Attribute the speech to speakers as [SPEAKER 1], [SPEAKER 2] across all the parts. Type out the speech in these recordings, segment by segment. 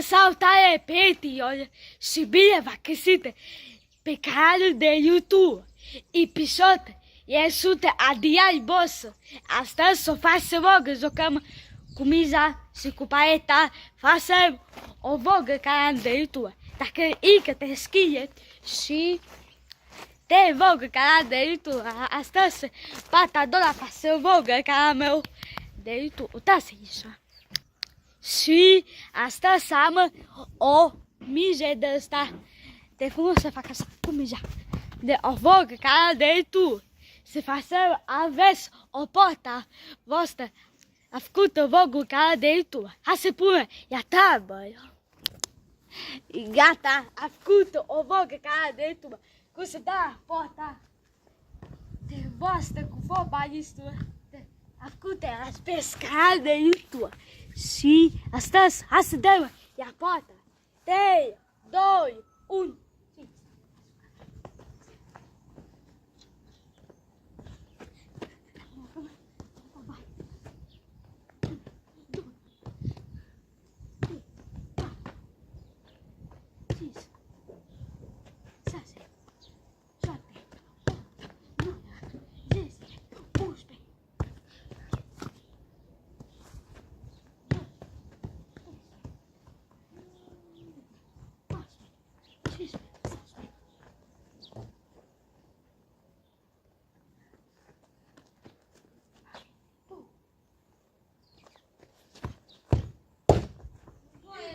[SPEAKER 1] Salutare prieteni și bine v-am găsit pe canalul de YouTube. Episod sunt Adrian Boss. Astăzi o facem vlog, jucăm cu miza și cu pareta. Facem o vlog canal de YouTube. Dacă încă te scrie și te vlog canal de YouTube. Astăzi partea a doua facem vlog canal meu de YouTube. Uitați așa. Și astăzi am o mijă de asta. De frumos să fac așa cu mija. De o vlog canal de YouTube. Să facem, aveți o porta voastră. A făcut o vlog canal de YouTube. Hai să punem, ia tabă. Gata, a făcut o vlog canal de YouTube. Cum să da porta de voastră cu fotbalistul. A făcut pe canal de YouTube. Și astăzi, hai să dăm, ia poata. 3, 2, 1.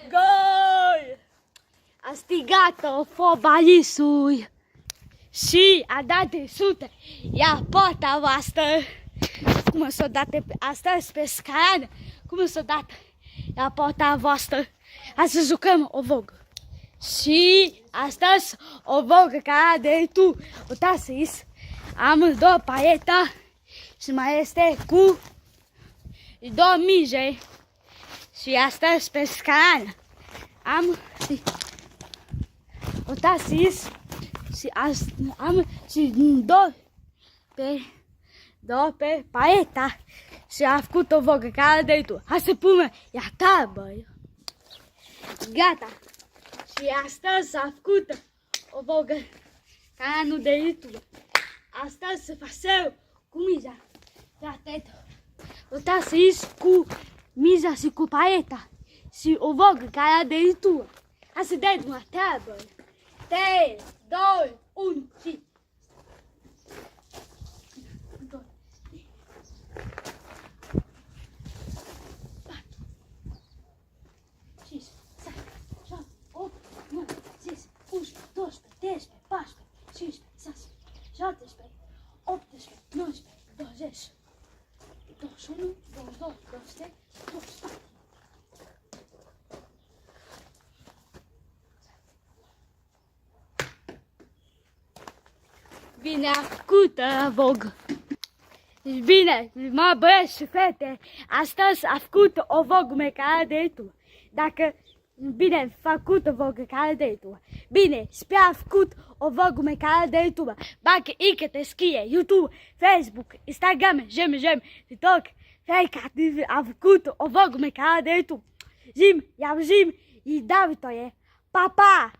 [SPEAKER 1] Gol! A strigat fotbalistul și a dat de sute. Ia porta voastră. Cum s-o dat astăzi pe scară? Cum s-o dat? Ia porta voastră. Hai să jucăm o vlog. Și astăzi o vlog ca de tu. Uitați-ți, am două pareta și mai este cu două mije. Și astăzi pe scară am, uitați-ți, și am și două pe pareta. Și a făcut o vlog ca de tu. Hai să punem, ia tabă. Gata. Și astăzi a făcut o vlog canalul de YouTube. Astăzi să facem cu miza. Uitați-ți cu miza și cu pareta. Și o vlog canal de YouTube. Hai să dăm la treabă. 3, 2, 1 și... Bine a făcut vlog. Bine, mă băieți și fete, astăzi a făcut o vlog pe canal de YouTube. Dacă bine făcut o vlog canal de YouTube. Bine, sper a făcut o vlog pe canal de YouTube. Dacă încă te scrie YouTube, Facebook, Instagram, Gem, TikTok, fiecare a făcut o vlog pe canal de YouTube. Zim, i-am zim, i da viitoare. Pa, pa!